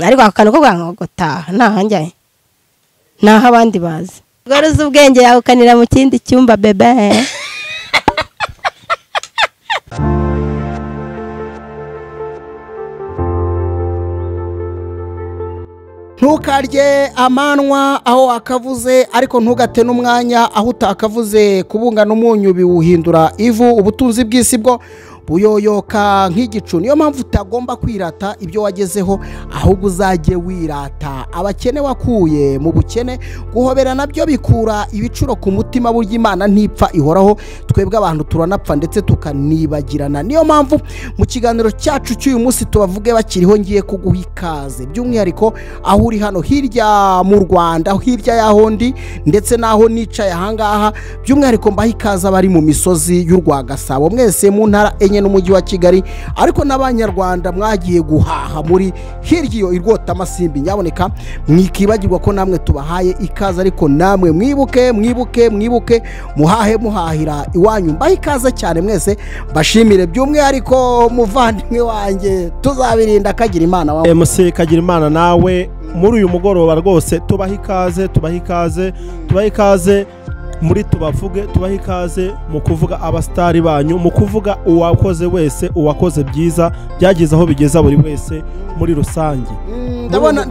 ariko akano ko bwango gutaha nahanjye naho abandi bazi garuza ubwenge yawe ukanira mu kindi cyumba bebe. Ntukarye amanwa aho akavuze ariko ntugate n'umwanya aho utakavuze. Kubungana umunyu biwuhindura ivu. Ubutunzi bw'isi bwo buyoyoka nk'igicu. Niyo mpamvu utagomba kwirata ibyo wagezeho, ahubwo uzajye wirata abakene wakuye mu bukene. Guhobera nabyo bikura ibicuro ku mutima, burya Imana ntipfa ihoraho, twebwe abantu turanapfa ndetse tukanibagirana. Niyo mpamvu mu kiganiro cyacu cy'uyu munsi tubavuge bakiriho ngiye kuguha ikaze, by'umwihariko aho uri hano hirya mu Rwanda, hirya y'aho ndi ndetse n'aho nicaye ahangaha, by'umwihariko mbaha ikaze abari mu misozi y'u Rwagasabo, mwese mu ntara enye n'umujyi wa Kigali, ariko n'abanyarwanda mwagiye guhaha muri hirya iyo irwota amasimbi, nyaboneka mwikibagirwa ko namwe tubahaye ikaze, ariko namwe mwibuke muhahe muhahira iwanyu. Mbaha ikaze cyane mwese, bashimire by'umwihariko muvandimwe wanjye tuzabirinda Kagira Imana wawe MC Kagira Imana nawe muri uyu mugoroba rwose tubaha ikaze muri tubavuge, tubaha ikaze mu kuvuga abastari banyu, mu kuvuga uwakoze wese, uwakoze byiza byagize aho bigeza buri wese muri rusange. Ndabona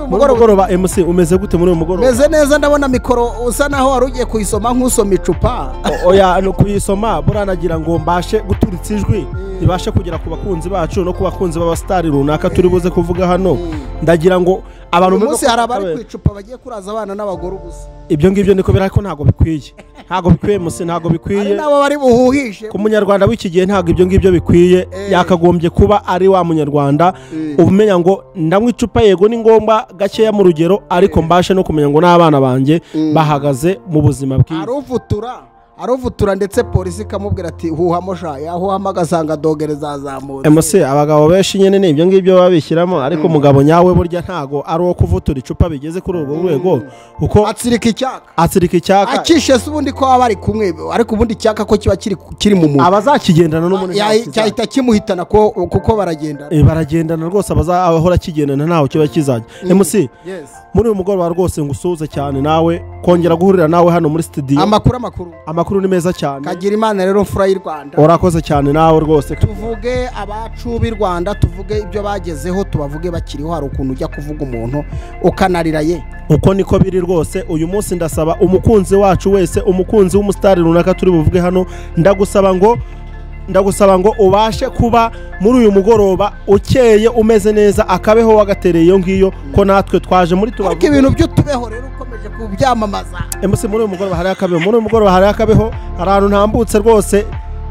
mugoroba MC umeze gute muri uyu mugoroba? Meze neza, ndabona mikoro usa naho wari ugiye kuyisoma nk'usoma icupa. Oya no kuyisoma buranagira ngo mbashe guturitsa ijwi ibashe kugera ku bakunzi bacu no ku bakunzi b'abastari runaka turi buze kuvuga hano. Ndagira ngo abantu munsi hari abari kwicupa bagiye kuraza abana n'abagore ubusa. Ibyo ngibyo niko bira ko ntago bikwiye musi, ntago bikwiye. Ari nabo bari buhuhishe ku munyarwanda w'iki gihe, ntago ibyo ngibyo bikwiye. Yakagombye kuba ari wa munyarwanda umenya ngo ndamwe icupa yego ni ngomba gakeya mu rugero, ariko mbashe no kumenya ngo n'abana banjye bahagaze mu buzima bwiza. Aruvutura ndetse polisi ikamubwira ati huhamo sha, yahuhama agasanga dogere zazamutse. MC abagabo benshi nyene ni ibyo ngibyo babishyiramo, ariko umugabo nyawe burya ntago ari uwo kuvutura icupa bigeze kuri urwo rwego, kuko atsirika icyaka akishe se ubundi ko bari kumwe, ariko ubundi icyaka ko kiba kiri mu muntu abazakigendana no muri cyahita kimuhitana kuko baragendana rwose, abazahora kigendana ntaho kiba kizajya. MC muri uyu mugoroba rwose ngusuhuze cyane nawe, kongera guhurira nawe hano muri studio. Amakuru ni meza cyane. Kagira Imana rero mfura y'u Rwanda, urakoze cyane nawe rwose. Tuvuge abacu b'i Rwanda, tuvuge ibyo bagezeho, tubavuge bakiriho. Hari ukuntu ujya kuvuga umuntu ukanarira ye, uko niko biri rwose. Uyu munsi ndasaba umukunzi wacu wese, umukunzi w'umustari runaka turi buvuge hano, ndagusaba ngo ubashe kuba muri uyu mugoroba ukeye umeze neza, akabeho wagatereye iyo ngiyo, ko natwe twaje muri tubavuge ibintu byo tubeho rero ukomeje kubyamamaza. MC muri uyu mugoroba hari akabeho, hari ahantu ntambutse rwose,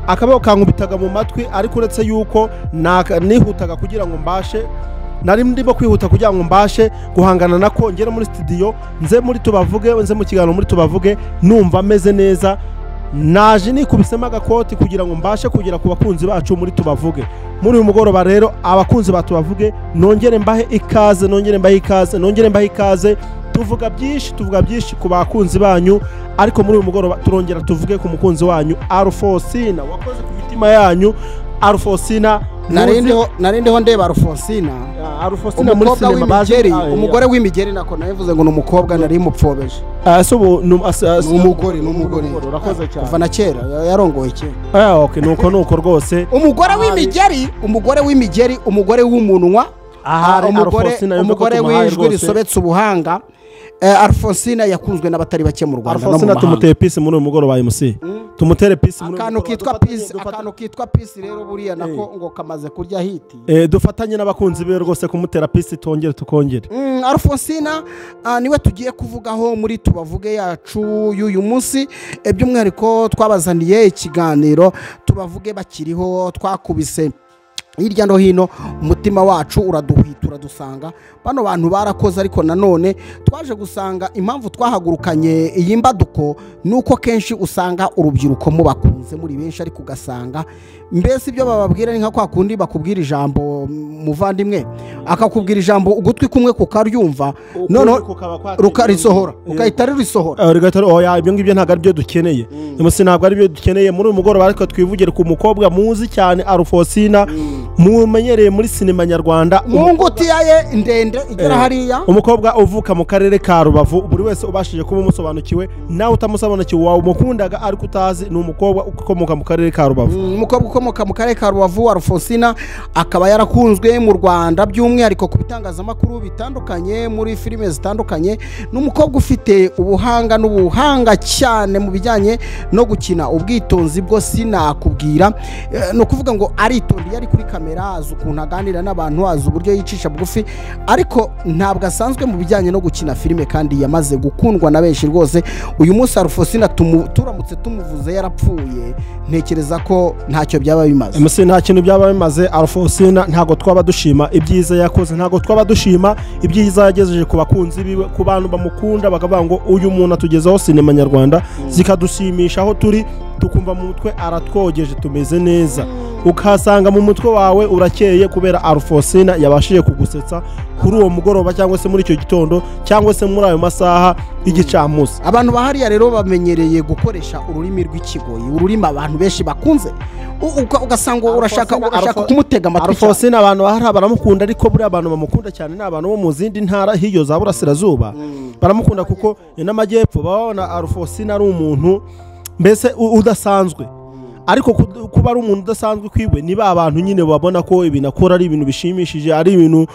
akabeho kankubitaga mu matwi, ariko uretse yuko nihutaga kugira ngo mbashe, nari ndimo kwihuta kugira ngo mbashe guhangana nako, ngere muri studio nze muri tubavuge, nze mu kiganiro muri tubavuge numva ameze neza. Naje nikubisema agakoti kugira ngo mbashe kugera ku bakunzi bacu muri tubavuge. Muri uyu mugoroba rero abakunzi batubavuge nongere mbahe ikaze, tuvuga byinshi ku bakunzi banyu, ariko muri uyu mugoroba turongera tuvuge ku mukunzi wanyu Alfonsina, wakoze ku mitima yanyu. Alfonsina narindeho ndeba Alfonsina muri sinema bazeri, umugore w'imigeri nako navuze ngo numukobwa nari mupfobeje. Umugore urakoze cyane kuva na kera yarongoye kera. Okay nuko rwose umugore w'imigeri, umugore w'umunwa, umugore w'ijwi risobetse ubuhanga. Alfonsina yakunzwe n'abatari bake mu Rwanda. Alfonsina tumuteye peace muri uyu mugoroba MC, tumutere peace muri akantu kitwa peace rero buriya nako ngo kamaze kurya hiti. Dufatanye n'abakunzi be rwose kumutera peace, tukongere. Alfonsina niwe tugiye kuvugaho muri tubavuge yacu y'uyu munsi, by'umwihariko twabazaniye ikiganiro tubavuge bakiriho. Twakubise hirya no hino, umutima wacu uraduhwitura dusanga bano bantu barakoze, ariko nanone twaje gusanga impamvu twahagurukanye iyi mbaduko nuko kenshi usanga urubyiruko mubakunze muri benshi, ariko ugasanga mbese ibyo bababwira ni nka kwa kundi bakubwira ijambo muvandimwe, akakubwira ijambo ugutwi kumwe kukaryumva, none rukarisohora ukahita risohora. Ibyo ngibyo ntabwo ari byo dukeneye. Ntabwo ari byo dukeneye muri uyu mugoroba, ariko twivugire ku mukobwa muzi cyane Alfonsina. mumenyereye muri sinema nyarwanda mu ngutiya ye ndende igera hariya, umukobwa uvuka mu karere ka Rubavu, buri wese ubashije kuba umusobanukiwe, nawe utamusobanukiwe wawe umukundaga ariko utazi, ni umukobwa ukomoka mu karere ka Rubavu. Umukobwa ukomoka mu karere ka Rubavu, Alphonsina akaba yarakunzwe mu Rwanda by'umwihariko ku bitangazamakuru bitandukanye, muri filime zitandukanye. Ni umukobwa ufite ubuhanga n'ubuhanga cyane mu bijyanye no gukina, ubwitonzi bwo sinakubwira, no kuvuga ngo aritonde yari kuri kamera, azi ukuntu aganira n'abantu, azi uburyo yicisha bugufi, ariko ntabwo asanzwe mu bijyanye no gukina filime, kandi yamaze gukundwa na benshi rwose. Uyu munsi Alphonsina turamutse tumuvuze yarapfuye, ntekereza ko ntacyo byaba bimaze. Nta kintu byaba bimaze. Alphonsina ntago twaba dushima ibyiza yakoze, ntago twaba dushima ibyiza yagejeje ku bakunzi biwe, ku bantu bamukunda, bakavuga ngo uyu muntu atugezaho sinema nyarwanda zikadushimisha aho turi, tukumva mu mutwe aratwogeje, tumeze neza, ukasanga mu mutwe wawe urakeye kubera Alphonsina yabashije kugusetsa kuri uwo mugoroba, cyangwa se muri icyo gitondo, cyangwa se muri ayo masaha y'igicamunsi. Abantu bahariya rero bamenyereye gukoresha ururimi rw'ikigoyi, ururimi abantu benshi bakunze, ugasanga urashaka kumutega amatwi. Alphonsina abantu bahari baramukunda, ariko buri abantu bamukunda cyane ni abantu bo mu zindi ntara hiyo za Burasirazuba, baramukunda kuko n'amajyepfo babona Alphonsina ari umuntu mbese udasanzwe, ariko kuba ari umuntu udasanzwe kwiwe ni ba bantu nyine babona ko ibintu akora ari ibintu bishimishije, ari ibintu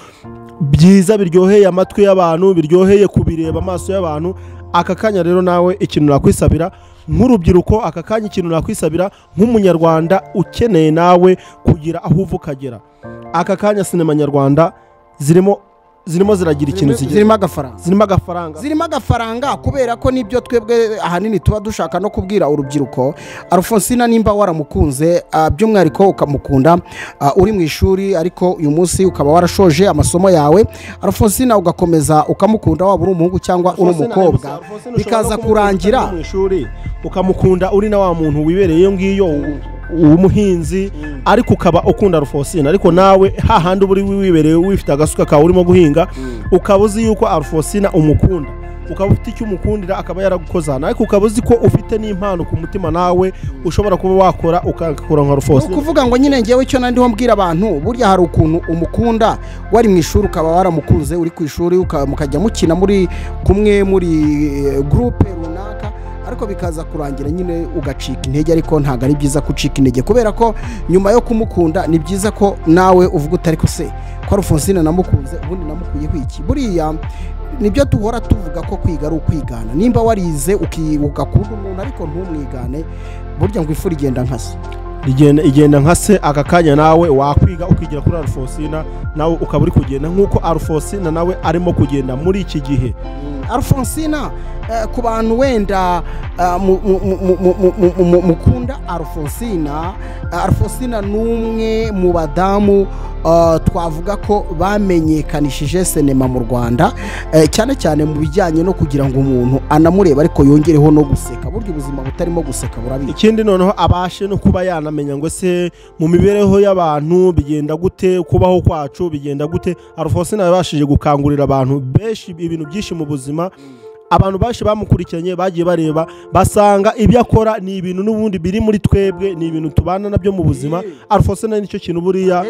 byiza biryoheye amatwi y'abantu, biryoheye kubireba amaso y'abantu. Aka kanya rero nawe ikintu nakwisabira nk'urubyiruko, aka kanya ikintu nakwisabira nk'umunyarwanda ukeneye nawe kugira aho uva ukagera, aka kanya sinema nyarwanda zirimo ziragira ikintu zirimo agafaranga, kubera ko nibyo twebwe ahanini tuba dushaka no kubwira urubyiruko. Alphonsina nimba waramukunze, by'umwihariko ukamukunda uri mu ishuri, ariko uyu munsi ukaba warashoje amasomo yawe, Alphonsina ugakomeza ukamukunda, waba uri umuhungu cyangwa uri umukobwa, bikaza kurangira mu ishuri ukamukunda uri na wa muntu wibereye iyo ngiyo umuhinzi, ariko ukaba ukunda Alphonsina, ariko nawe hahandi uri wibereye wifite agasuka kawe urimo guhinga, ukaba uzi yuko Alphonsina umukunda, ukaba ufite icyo umukundira, akaba yaragukozana, ariko ukaba uzi ko ufite n'impano ku mutima nawe ushobora kuba wakora ukakora nka Alphonsina. Kuvuga ngo nyine ngewe icyo nandiho mbwira abantu, burya hari ukuntu umukunda wari mu ishuri, ukaba waramukunze uri ku ishuri, mukajya mukina muri kumwe muri groupe runaka, ariko bikaza kurangira nyine ugacika intege. Ariko ntabwo ari byiza gucika intege, kubera ko nyuma yo kumukunda ni byiza ko nawe uvuga utari ko se ko Alphonsina namukunze, ubundi namukuyeho iki. Buriya nibyo duhora tuvuga ko kwiga ari ukwigana. Nimba warize ugakunda umuntu ariko ntumwigane, burya ngo ifu rigenda nkase, igenda nkase. Aka kanya nawe wakwiga ukigira kuri Alphonsina, nawe ukaba uri kugenda nk'uko Alphonsina nawe arimo kugenda muri iki gihe. Alphonsina ku bantu wenda mukunda Alphonsina n'umwe mu badamu twavuga ko bamenyekanishije sinema mu Rwanda, cyane cyane mu bijyanye no kugira ngo umuntu anamureba ariko yongereho no guseka. Burya ubuzima butarimo guseka burabica. Ikindi noneho abashe no kuba yanamenya ngo se mu mibereho y'abantu bigenda gute, kubaho kwacu bigenda gute. Alphonsina yabashije gukangurira abantu benshi ibintu byinshi mu buzima. Abantu bashi bamukurikiranye bagiye bareba, basanga ibyo akora ni ibintu n'ubundi biri muri twebwe, ni ibintu tubana nabyo mu buzima. Alphonsina nicyo kintu buriya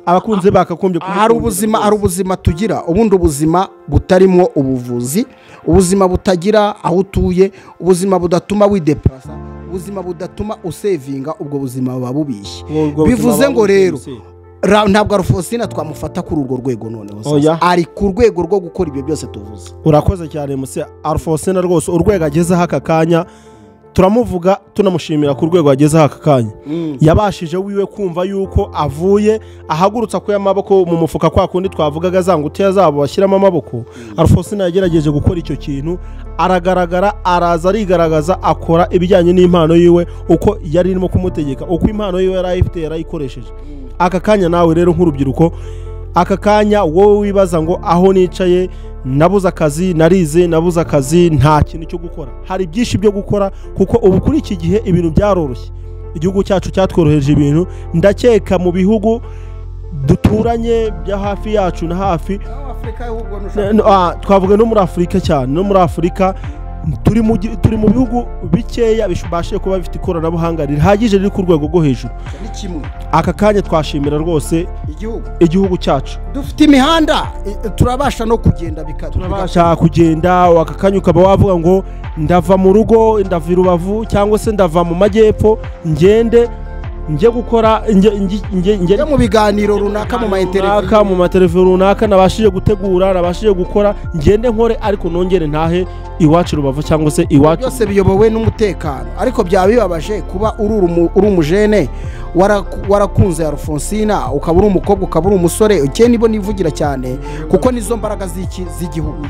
abakunze bakakumbye hari ubuzima tugira, ubundi ubuzima butarimo ubuvuzi, ubuzima butagira aho utuye, ubuzima budatuma wideprasa, ubuzima budatuma usevinga, ubwo buzima buba bubishye. Bivuze ngo rero ntabwo Alphonsina twamufata kuri urwo rwego, noneho ari ku rwego rwo gukora ibyo byose tuvuze. Urakoze cyane muse. Alphonsina rwose urwego agezeho aka kanya turamuvuga tunamushimira ku rwego agezeho aka kanya. Yabashije wiwe kumva yuko avuye ahagurutsa ko y'amaboko mu mufuka kwa kundi twavugaga zangutiya zabo bashyiramo amaboko. Alphonsina yagerageje gukora icyo kintu, aragaragara, araza arigaragaza, akora ibijyanye n'impano yiwe uko yari irimo kumutegeka, uko impano yiwe yari ayifite yarayikoresheje. Aka kanya nawe rero nk'urubyiruko, aka kanya wowe wibaza ngo aho nicaye nabuze akazi, narize nabuze akazi, nta kintu cyo gukora. Hari byinshi byo gukora kuko ubu kuri iki gihe ibintu byaroroshye. Igihugu cyacu cyatworoheje ibintu, ndakeka mu bihugu duturanye bya hafi yacu na hafi, twavuga no muri Afurika cyane, no muri Afurika turi mu bihugu bikeya bishobashe kuba bifite ikoranabuhanga rihagije riri ku rwego rwo hejuru. aka kanya twashimira rwose igihugu cyacu, dufite imihanda turabasha no kugenda turabasha kugenda. Aka kanya ukaba wavuga ngo ndava mu rugo, ndava i Rubavu cyangwa se ndava mu majyepfo njye gukora njye mu biganiro runaka mu mateleviziyo runaka nabashije gutegura, nabashije gukora, ngende nkore ariko nongere ntahe iwacu Rubavu cyangwa se iwacu. Byose biyobowe n'umutekano, ariko byaba bibabaje kuba uri umujene warakunze Alphonsina, ukaba uri umukobwa, ukaba uri umusore, ugiye nibo nivugira cyane kuko nizo mbaraga z'igihugu,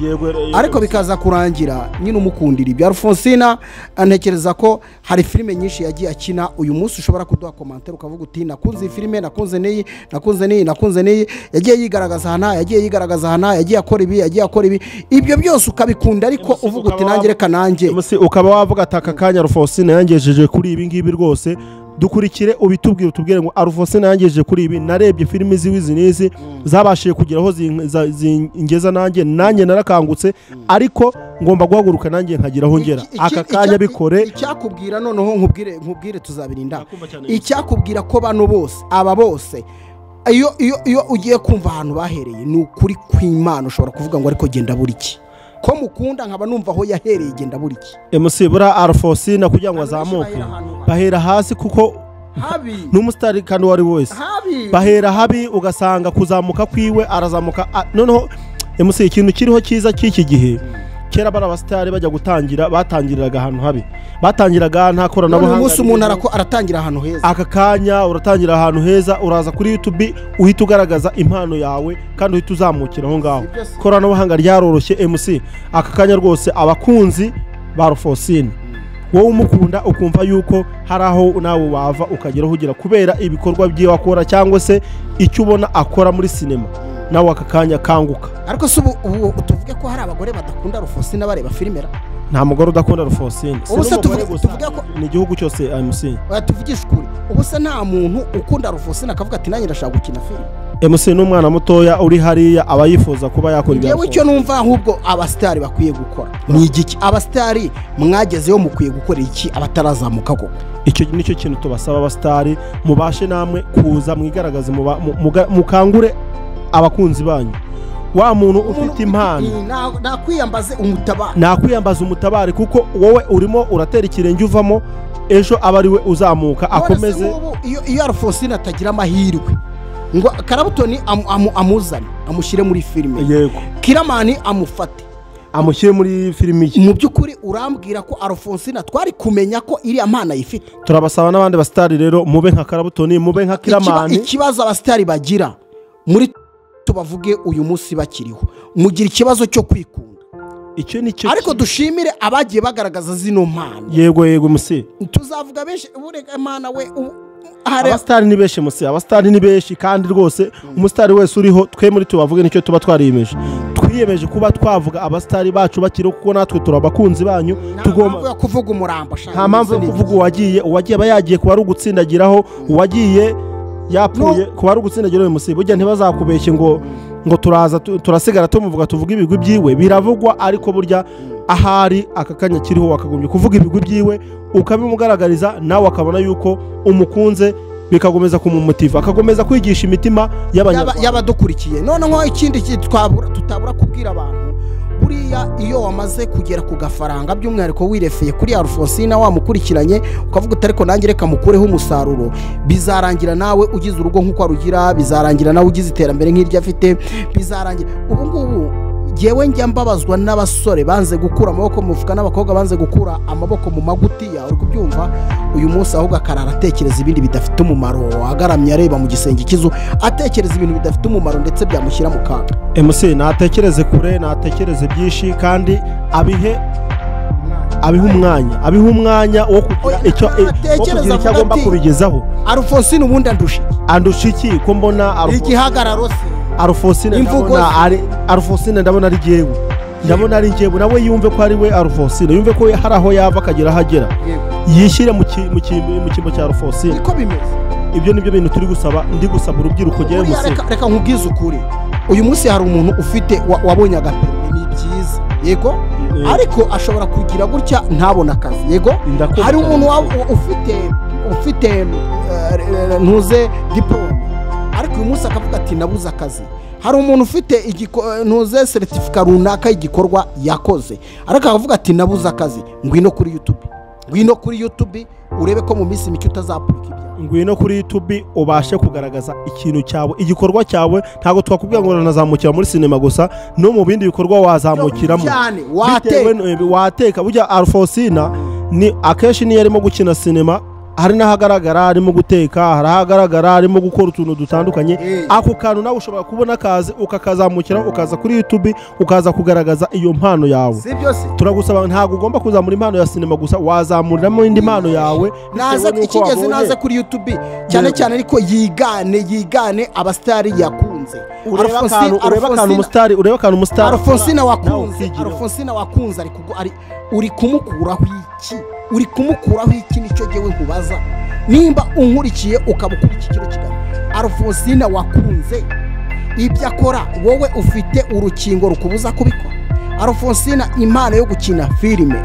ariko bikaza kurangira nyine umukundira ibyo. Alphonsina ntekereza ko hari filime nyinshi yagiye akina, uyu munsi ushobora kuduha komantere ukavuga uti nakunze filime, nakunze n'iyi, yagiye yigaragaza hana, yagiye akora ibi, ibyo byose ukabikunda, ariko uvuga uti nanjye reka nanjye, ukaba wavuga ati aka kanya Alphonsina yangejeje kuri ibi ngibi rwose, dukurikire utubwire ngo Alphonsina yangejeje kuri ibi, narebye filimi ziwizi n'izi zabashije kugeraho zingeza nanjye narakangutse, ariko ngomba guhaguruka nanjye nkagiraho ngera. Aka kanya bikore. Icyakubwira noneho nkubwire tuzabirinda, icyakubwira ko bano bose aba bose iyo ugiye kumva ahantu bahereye ni ukuri kw'Imana, ushobora kuvuga ngo ariko genda buriki ko mukunda, nkaba numva aho yahereye genda buriki. MC bura Alphonsina kugira ngo azamuke bahera hasi, kuko n'umusitari kandi wari wese bahera habi, ugasanga kuzamuka kwiwe arazamuka. Noneho MC ikintu kiriho cyiza cy'iki gihe, kera bara abasitari bajya gutangira batangiriraga ahantu habi, batangiraga nta koranabuhanga. Umunsi umuntu aratangira ahantu heza, aka kanya uratangira ahantu heza, uraza kuri YouTube uhita ugaragaza impano yawe kandi uhita uzamukira aho ngaho. Koranabuhanga ryaroroshye MC, aka kanya rwose abakunzi ba Alphonsina, wowe umukunda ukumva yuko hari aho nawe wava ukageraho ugira kubera ibikorwa bye wakora cyangwa se icyo ubona akora muri sinema, nawe aka kanya kanguka. Ariko se ubu tuvuge ko hari abagore badakunda Alphonsina bareba filmera? Nta mugore udakunda Alphonsina, ubuse tuvuge ko ni igihugu cyose MC. Tuvugisha ukuri, ubuse nta muntu ukunda Alphonsina akavuga ati nanjye ndashaka gukina filime. MC n'umwana mutoya uri hariya aba yifuza kuba yakora ibyo. Yewe icyo numva ahubwo abasitari bakwiye gukora ni igiki? Abasitari mwagezeho mukwiye gukora iki abatarazamuka koko? Icyo nicyo kintu tubasaba abasitari, mubashe namwe kuza mwigaragaze, mukangure abakunzi banyu. Wa muntu ufite impano nakwiyambaza umutabari, kuko wowe urimo uratera ikirenge uvamo, ejo aba ari we uzamuka akomeze. Iyo Alphonsina atagira amahirwe ngo Karabutoni amuzane amushyire muri filime, yego Kiramani amufate amushyire muri filime ye, mu by'ukuri urambwira ko Alphonsina twari kumenya ko iriya mpano ayifite. Turabasaba n'abandi basitari rero, mube nka Karabutoni, mube nka Kiramani. Ikibazo abasitari bagira muri tubavuge uyu munsi bakiriho, mugira ikibazo cyo kwikunda. Icyo nicyo, ariko dushimire abagiye bagaragaza zino mpano. Yego musi, tuzavuga benshi burega Imana we. Abasitari ni benshi musi, abasitari ni benshi kandi rwose umusitari wese uriho twe muri tubavuge nicyo tuba twariyemeje. Twiyemeje kuba twavuga abasitari bacu bakiriho, kuko natwe turabakunzi banyu. Tugomba kuvuga umurambo, nta mpamvu yo kuvuga uwagiye aba yagiye kuba ari ugutsindagiraho, uwagiye yapfuye kuba ari ugutsindagiraho. MC burya ntibazakubeshye ngo turasigara tumuvuga tuvuga ibigwi byiwe, biravugwa, ariko burya ahari aka kanya kiriho wakagombye kuvuga ibigwi byiwe ukabimugaragariza, nawe akabona yuko umukunze, bikagomeza kumumutiva, akagomeza kwigisha imitima y'abadukurikiye. Noneho ikindi tutabura kubwira abantu, buriya iyo wamaze kugera ku gafaranga, by'umwihariko wirefeye kuri Alphonsina wamukurikiranye ukavuga uti ariko nanjye reka mukureho umusaruro, bizarangira nawe ugize urugo nk'uko arugira, bizarangira nawe ugize iterambere nk'iryo afite, bizarangira. Ubu ngubu yewe njya mbabazwa n'abasore banze gukura amaboko mu mufuka, n'abakobwa banze gukura amaboko mu magutiya, uri kubyumva. Uyu munsi ahubwo akarara atekereza ibindi bidafite umumaro, agaramye areba mu gisenge cy'inzu atekereza ibintu bidafite umumaro ndetse byamushyira mu kaga. MC natekereze kure, natekereze byinshi, kandi abihe umwanya wo kugira icyo agomba kubigezaho. Alphonsina ubundi andusha iki ko mbona igihagararo se Alphonsina ndabona ari jyewe, nawe yumve ko ari we Alphonsina, yumve ko hari aho yava akagera ahagera, yishyire mu cyimbo cya Alphonsina. Niko bimeze. Ibyo nibyo bintu ndi gusaba urubyiruko gere musi. Reka nkubwize ukuri, uyu munsi hari umuntu ufite wabonye agaperime, ni byiza, yego, ariko ashobora kugira gutya ntabona akazi, yego. Hari umuntu ufite ufite ntuze diplome ariko uyu munsi akavuga ati nabuze akazi. Hari umuntu ufite ntuze certificate runaka y'igikorwa yakoze ariko akavuga ati nabuze akazi. Ngwino kuri YouTube urebe ko mu minsi mike utazapurika ibyawe. Ngwino kuri YouTube ubashe kugaragaza ikintu cyawe, igikorwa cyawe. Ntago twakubwira ngo nanazamukira muri sinema gusa, no mu bindi bikorwa wazamukiramo wateka. Burya Alphonsina ni akenshi niyo arimo gukina sinema, hari n'ahagaragara arimo guteka, hari ahagaragara arimo gukora utuntu dutandukanye. Ako kantu nawe ushobora kubona akazi ukakazamukira, ukaza kuri YouTube ukaza kugaragaza iyo mpano yawe. Si byose turagusaba, ntago ugomba kuzamura impano ya sinema gusa, wazamuriramo indi mpano yawe. Ikigeze naze kuri YouTube cyane cyane ariko yigane abastari yakunze. Ureba akantu umusitari Alphonsina wakunze uri kumukuraho iki? Uri kumukuraho iki? Nicyo jewe nkubaza. Nimba unkurikiye ukaba ukurikira kino kiganiro, Alphonsina wakunze ibyo akora, wowe ufite urukingo rukubuza kubikora. Alphonsina impano yo gukina filime,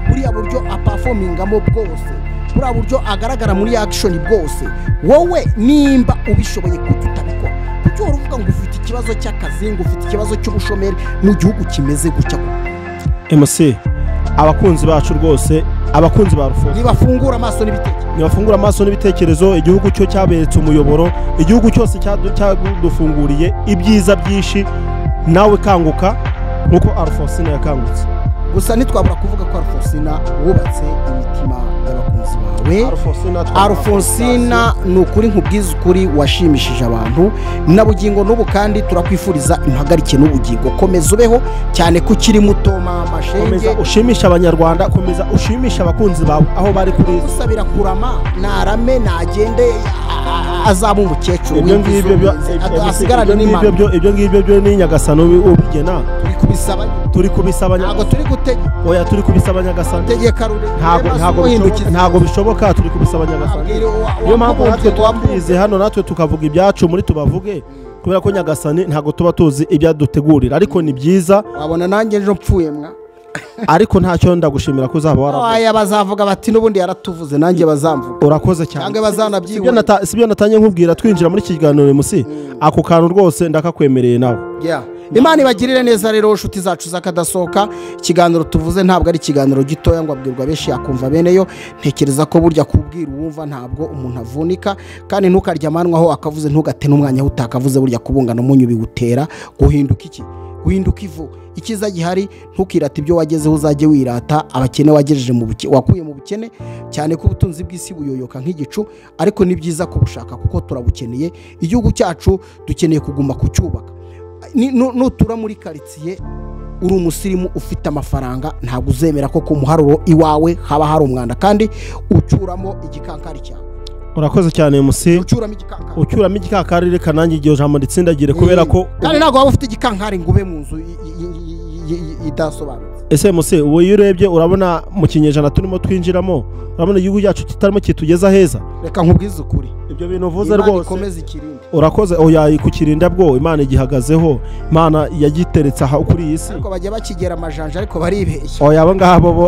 buriya buryo aperformingamo bwose, buriya buryo agaragara muri action bwose, wowe nimba ubishoboye kututabikora, kuko uruvuga ngo ufite ikibazo cy'akazi, ngo ufite ikibazo cy'ubushomeri mu gihugu kimeze gutya. MC abakunzi bacu rwose, abakunzi ba Alphonsina nibafungura amaso n'ibitekerezo, igihugu cyo cyaberetse umuyoboro, igihugu cyose cyadufunguriye ibyiza byinshi. Nawe kanguka nkuko Alphonsina yakangutse. Gusa nitwabura kuvuga ko Alphonsina wubatse imitima y'abakunzi bawe. Alphonsina ni ukuri nkubwiza ukuri, washimishije abantu na bugingo n'ubu, kandi turakwifuriza impagarike n'ubugingo. Komeza ubeho cyane ko ukiri muto mama shenge. Komeza ushimisha abanyarwanda, komeza ushimisha abakunzi bawe aho bari kuri. Usabira kurama narame nagende azaba umukecuru asigarane n'Imana. Ibyo ngibyo byo ni Nyagasani ubigena. Turi kubisaba ntago turi gutega. Oya, turi kubisaba Nyagasani. Tegeka rure. Ntago bishoboka, turi kubisaba Nyagasani. Niyo mpamvu natwe twambize hano, natwe tukavuga ibyacu muri tubavuge, kubera ko Nyagasani ntago tuba tuzi ibyadutegurira. Ariko ni byiza, wabona nanjye ejo mpfuye mwa ariko ntacyo ndagushimira ko uzaba waravuze. Aya bazavuga bati n'ubundi yaratuvuze, nanjye bazamvuga. Urakoze cyane. Cyangwa bazanabyiwe. Sibyo natanye nkubwira twinjira muri kiganiro MC. Ako kantu rwose ndakakwemereye nawe. Imana ibagirire neza rero nshuti zacu zakadasohoka. Ikiganiro tuvuze ntabwo ari ikiganiro gitoya ngo abwirwa benshi yakumva beneyo. Ntekereza ko burya kubwira uwumva ntabwo umuntu avunika, kandi ntukarya amanwa aho akavuze, ntugate n'umwanya aho utakavuze. Burya kubungana umunyu bigutera guhinduka iki? Guhinduka ivu. Ikiza gihari, ntukirate ibyo wagezeho, uzajye wirata abakene wagejeje wakuye mu bukene, cyane ko ubutunzi bw'isi buyoyoka nk'igicu, ariko ni byiza kubushaka kuko turabukeneye. Igihugu cyacu dukeneye kuguma kucyubaka. Nutura muri karitsiye uri umusirimu ufite amafaranga, ntabwo uzemera ko ku muharuro iwawe haba hari umwanda kandi ucyuramo igikankari cyawe. Urakoze cyane MC. Ucyuramo igikankari, reka nanjye igihe jambo nditsindagire, kubera ko kandi ntabwo waba ufite igikankari ngo ube mu nzu idasobanutse. Ese MC, uwo urebye urabona mu kinyejana turimo twinjiramo, urabona igihugu cyacu kitarimo kitugeza heza. Reka nkubwize ukuri, ibyo bintu uvuze rwose ikomeze ikirinde. Urakoze. Oya, kukirinda bwo Imana igihagazeho, Imana yagiteretse aho kuri iyi si. Ariko bajya bakigera amajanja ariko baribeshya. Oya,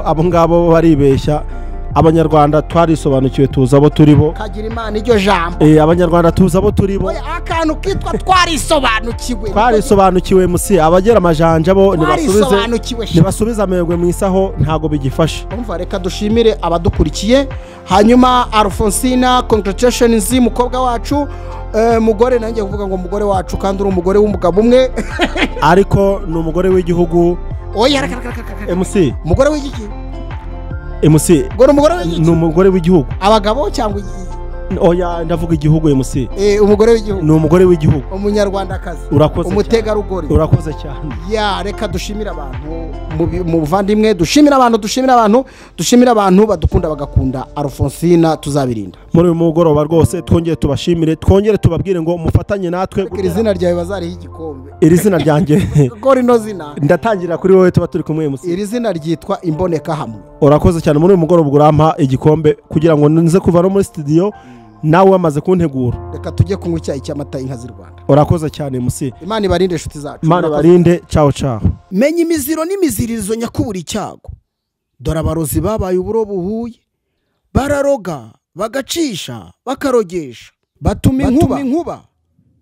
abo ngabo baribeshya. Abanyarwanda twarisobanukiwe, tuza abo turibo. Kagira Imana iryo jambo. Abanyarwanda tuza abo turibo. Oya, akantu kitwa twarisobanukiwe MC. Abagera amajanja bo nibasubiza amegwe mu isaho, ntago bigifashe. Umva, reka dushimire abadukurikiye. Hanyuma Alphonsina, congratulations mukobwa wacu. Mugore nanjye kuvuga ngo umugore wacu, kandi uri umugore w'umugabo umwe ariko ni umugore w'igihugu. Oya, MC, umugore w'igiki MC, ni umugore w'igihugu. Abagabo cyangwa Oya, ndavuga igihugu MC. Umugore w'igihugu. Ni umugore w'igihugu. Umunyarwandakazi. Urakoze. Umutegarugori. Urakoze cyane. Reka dushimira abantu mu buvandimwe, dushimira abantu badukunda bagakunda Alphonsina, tuzabirinda. Muri uyu mugoroba rwose twongeye tubashimire, twongere tubabwire ngo mufatanye natwe. Iri zina ryawe bazariho igikombe. Iri zina ryanjye ko rino zina ndatangira kuri wowe, tuba turi kumwe MC. Iri zina ryitwa Imboneka hamwe. Urakoze cyane. Muri uyu mugoroba urampa igikombe kugira ngo nze kuva no muri studio nawe wamaze kuntegura. Reka tujye kunywa icyayi cy'amata y'inka z'u Rwanda. Urakoze cyane MC. Imana ibarinde inshuti zacu. Imana ibarinde. Ciao ciao. Menya imiziro n'imiziririzo nyakubura icyago. Dore abarozi babaye uburo buhuye, bararoga bagacisha bakarogesha, batuma inkuba,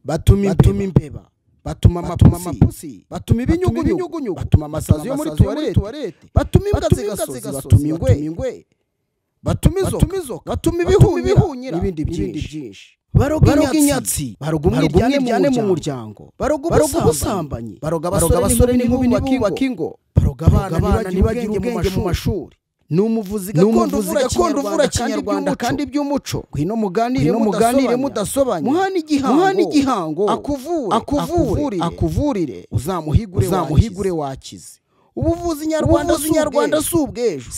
batuma imbeba, batuma amapusi, batuma ibinyugunyugu, batuma amasazi yo muri tuwarete, batuma imbwa zigasozi, batuma ingwe, batuma inzoka, batuma ibihunyira n'ibindi byinshi. Baroga inyatsi, baroga umwiryane mu muryango, baroga ubusambanyi, baroga abasore n'inkumi bubaka ingo, baroga abana ntibagire ubwenge mu mashuri. Ni umuvuzi gakondo uvura kinyarwanda kandi by'umuco. Ngwino muganire mudasobanye, muhana igihango akuvurire, uzamuhigure wakize. Ubuvuzi nyarwanda si ubw'ejo,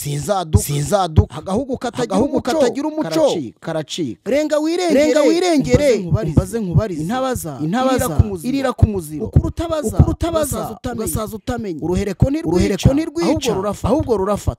sinzaduka agahugu katagira umuco karacika. Renga wirengere umbaze nkubarize, intabaza irira ku muzibo, ukuru utabaza ugasaza utamenye. Uruhereko ntirwica ahubwo rurafata.